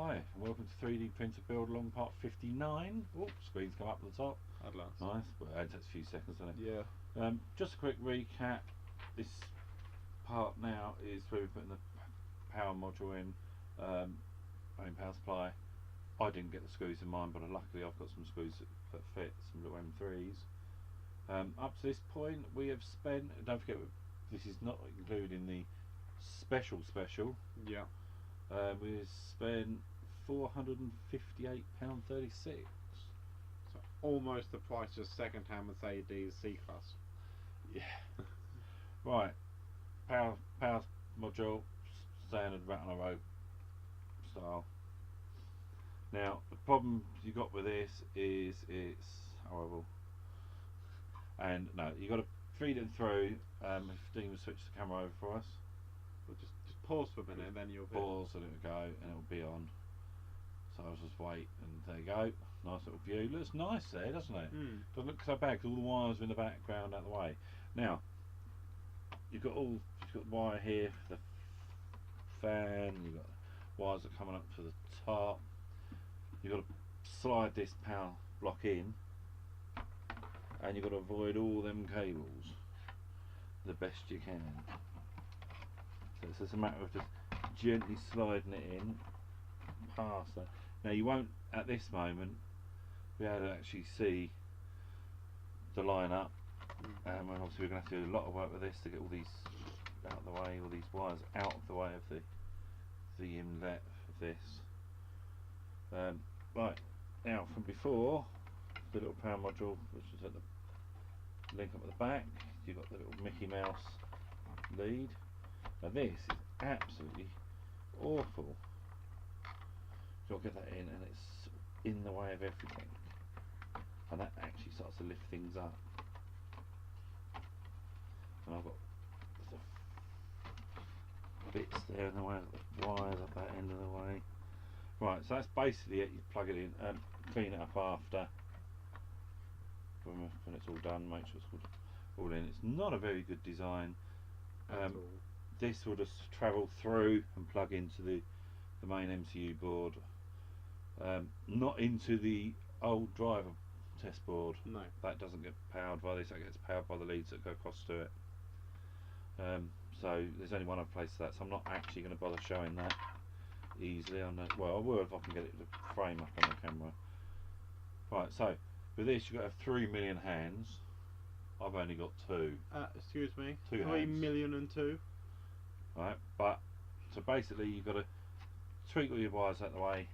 Hi, and welcome to 3D Printer Build Along Part 59. Oh, screen's come up at the top. At last. Nice, well, it takes a few seconds, doesn't it? Yeah. Just a quick recap. This part now is where we're putting the power module in, main power supply. I didn't get the screws in mine, but luckily I've got some screws that fit, some little M3s. Up to this point, we have spent, don't forget, this is not including the special. Yeah. We've spent £458.36. So almost the price of second-hand Mercedes C-Class. Yeah. Right. Power module, standard rat on a rope style. Now the problem you got with this is it's horrible. And no, you got to feed it through. If Dean will switch the camera over for us. We'll just pause for a minute and then you'll pause and it'll go and it'll be on. So I'll just wait and there you go. Nice little view. Looks nice there, doesn't it? Doesn't look so bad because all the wires are in the background out of the way. Now you've got the wire here for the fan. You've got wires that are coming up to the top. You've got to slide this power block in, and you've got to avoid all them cables the best you can. So it's just a matter of just gently sliding it in past that. Now you won't at this moment be able to actually see the line up, and obviously we're going to have to do a lot of work with this to get all these out of the way, all these wires out of the way of the inlet of this. Right, now from before, the little power module which is at the link up at the back, you've got the little Mickey Mouse lead. Now this is absolutely awful. You've got to get that in and it's in the way of everything. And that actually starts to lift things up. And I've got the bits there in the way, the wires at that end of the way. Right, so that's basically it. You plug it in and clean it up after. When it's all done, make sure it's all in. It's not a very good design. This will just travel through and plug into the main MCU board, not into the old driver test board. No, that doesn't get powered by this. That gets powered by the leads that go across to it. So there's only one other place for that. So I'm not actually going to bother showing that easily. Well, I will if I can get it to frame up on the camera. Right. So with this, you've got to have 3 million hands. I've only got 2. Excuse me. 2 3 hands. million and 2. Right, but so basically you've got to tweak all your wires out of the way.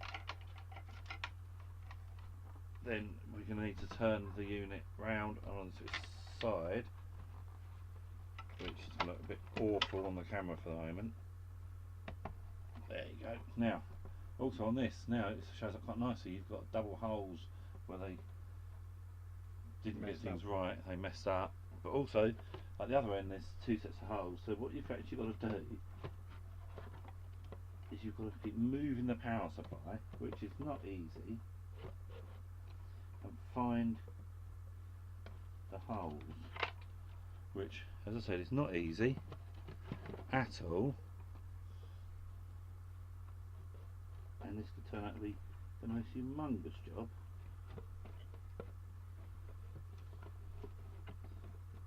Then we're going to need to turn the unit round onto its side, which is going to look a bit awful on the camera for the moment. There you go. Now, also on this, now it shows up quite nicely. You've got double holes where they didn't get things right, they messed up. But also, at the other end, there's 2 sets of holes. So what you've actually got to do is you've got to keep moving the power supply, which is not easy, and find the holes, which, as I said, is not easy at all. And this could turn out to be the most humongous job,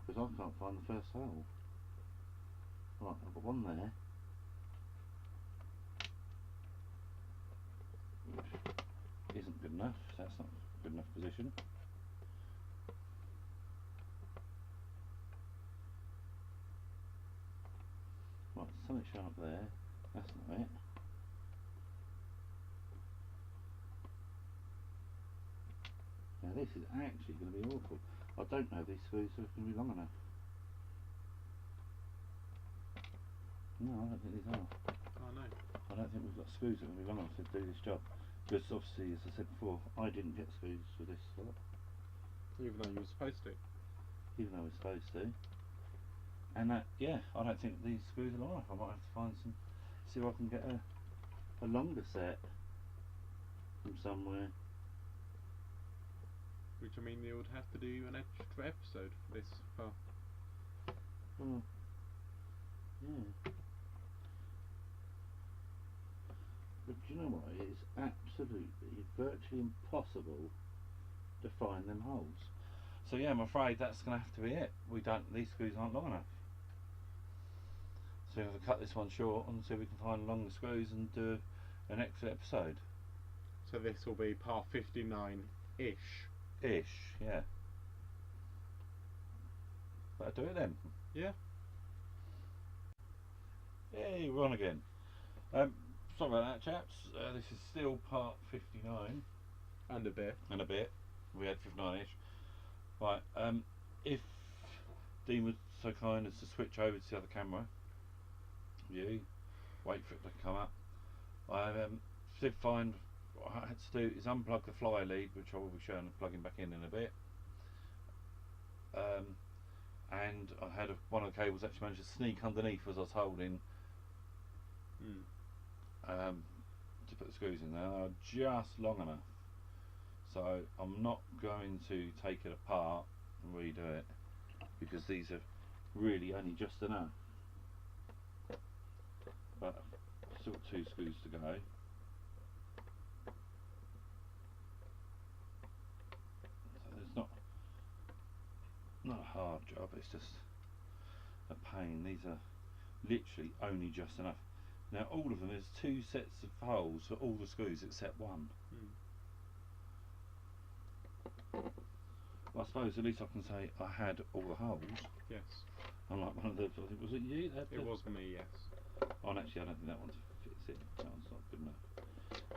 because I can't find the first hole. Right, I've got one there, which isn't good enough. That's not a good enough position. Right, something showing up there. That's not it. Now this is actually going to be awful. I don't know if these screws are going to be long enough. No, I don't think these are. Oh no. I don't think we've got screws that are going to be long enough to do this job. Because obviously, as I said before, I didn't get screws for this lot. Even though you were supposed to. Even though we're supposed to. And that, yeah, I don't think these screws are long enough. I might have to find some, see if I can get a longer set from somewhere. Which I mean, you would have to do an extra episode for this far. Yeah. But do you know what? It's absolutely, virtually impossible to find them holes. So yeah, I'm afraid that's going to have to be it. These screws aren't long enough. So we have to cut this one short and see if we can find longer screws and do an extra episode. So this will be part 59-ish. Ish, yeah. Better do it then. Yeah. Yay, we're on again. Sorry about that, chaps. This is still part 59. And a bit. And a bit. We had 59-ish. Right, if Dean was so kind as to switch over to the other camera view, wait for it to come up. I did find what I had to do is unplug the fly lead, which I will be showing plugging back in a bit. And I had one of the cables actually managed to sneak underneath as I was holding to put the screws in there. They are just long enough, so I'm not going to take it apart and redo it because these are really only just enough. But I've still got 2 screws to go. So it's not a hard job, it's just a pain. These are literally only just enough. Now all of them, there's 2 sets of holes for all the screws except one. Well, I suppose at least I can say I had all the holes. Yes. Unlike one of the, I think, was it you? It was me, yes. Oh, and actually I don't think that one fits in. That one's not good enough.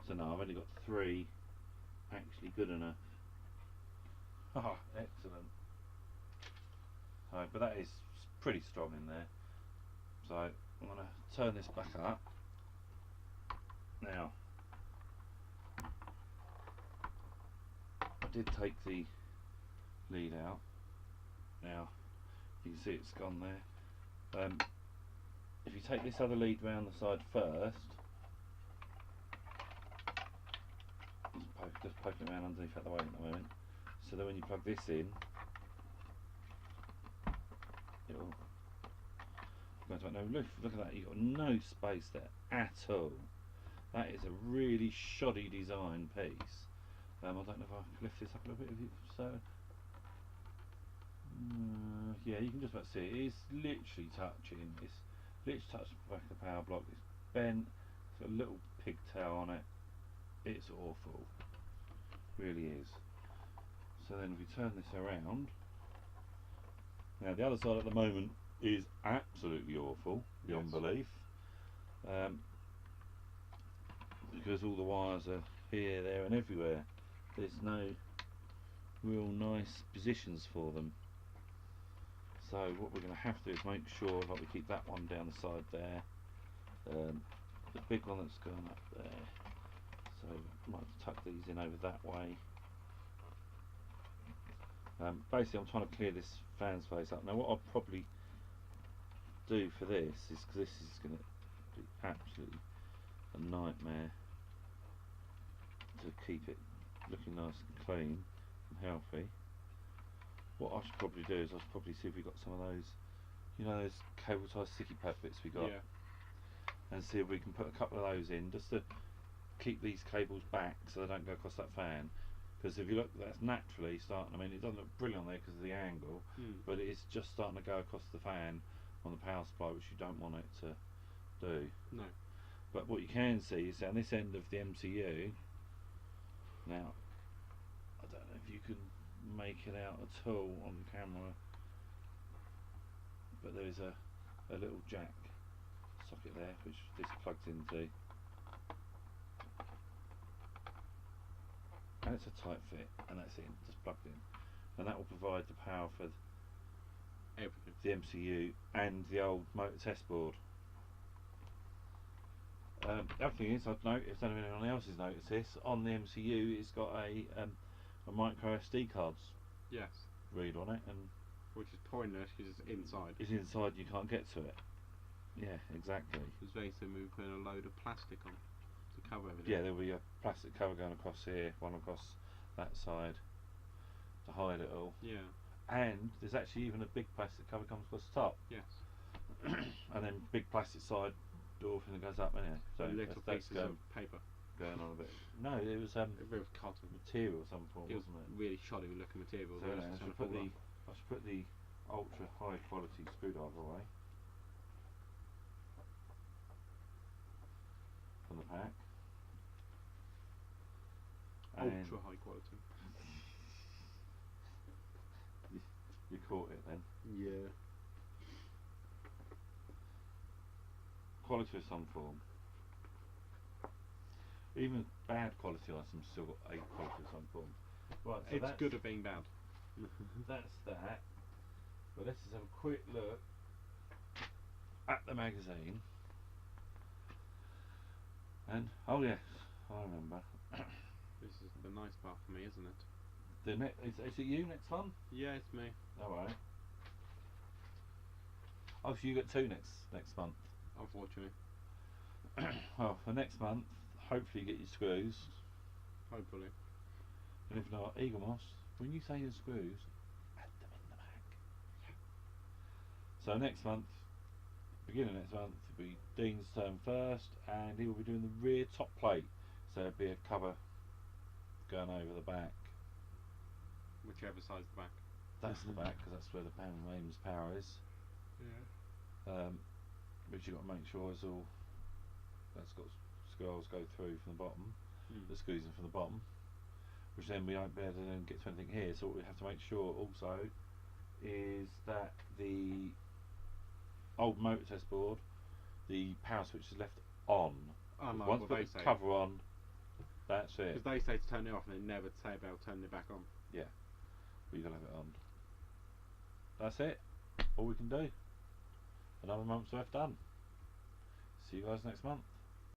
So no, I've only got 3 actually good enough. Ah, excellent. But that is pretty strong in there. So I'm going to turn this back up. Now, I did take the lead out. Now, you can see it's gone there. If you take this other lead round the side first, just poke it around underneath at the way at the moment, so that when you plug this in, it will go to it. Now look at that, you've got no space there at all. That is a really shoddy design piece. I don't know if I can lift this up a little bit, so yeah, you can just about see it. It's literally touching. It's literally touching the back of the power block. It's bent. It's got a little pigtail on it. It's awful. Really is. So then if we turn this around, now the other side at the moment is absolutely awful, beyond belief, because all the wires are here, there and everywhere. There's no real nice positions for them. So what we're going to have to do is make sure that we keep that one down the side there, the big one that's going up there, so I might tuck these in over that way. Basically I'm trying to clear this fan space up. Now what I'll probably do for this is, because this is going to be absolutely a nightmare to keep it looking nice and clean and healthy, what I should probably do is I should probably see if we've got some of those, you know, those cable tie sticky pad bits we got, and see if we can put a couple of those in just to keep these cables back so they don't go across that fan. Because if you look, that's naturally starting, I mean it doesn't look brilliant there because of the angle, but it's just starting to go across the fan on the power supply, which you don't want it to do. No. But what you can see is down this end of the MCU, now I don't know if you can make it out at all on camera, but there is a little jack socket there which this plugs into, and it's a tight fit, and that's it, just plugged in, and that will provide the power for everything, the MCU and the old motor test board. The other thing is, I've noticed, if anyone else has noticed this, on the MCU it's got a micro SD cards read on it, and which is pointless because it's inside. It's inside, you can't get to it. Yeah, exactly. It's very simple. We put a load of plastic on to cover everything. Yeah, there'll be a plastic cover going across here, one across that side to hide it all. Yeah. And there's actually even a big plastic cover comes across the top. Yes. And then big plastic side door thing that goes up, isn't it? So And little that's pieces of paper. going on a bit. No, it was A bit of cotton. material of some form, It was wasn't it? really shoddy looking material. So It was I just should gonna put fall the off. I should put the ultra high quality screwdriver away from the pack. And Ultra high quality. you caught it then. Yeah. Quality of some form. Even bad quality items still got a quality of some form. Right, so It's good at being bad. that's that. But let's just have a quick look at the magazine. And oh yes, I remember. This is the nice part for me, isn't it? The is it you next one? Yeah, it's me. Alright. Oh, so you got two next month. Unfortunately. Well, for next month, hopefully you get your screws. Hopefully. And if not, Eaglemoss, when you say your screws, add them in the back. So next month, beginning next month, it'll be Dean's turn first, and he will be doing the rear top plate. So there'll be a cover going over the back. Whichever side's the back. That's the back, because that's where the mains power is. Yeah. Which you've got to make sure is all. That's got screws go through from the bottom. The screws in from the bottom, which then we won't be able to then get to anything here. So what we have to make sure also is that the old motor test board, the power switch is left on. Unlike Once what put they the say. cover on, that's it. Because they say to turn it off and they never say about turning it back on. Yeah, but you gotta have it on. That's it. All we can do. Another month's worth done. See you guys next month.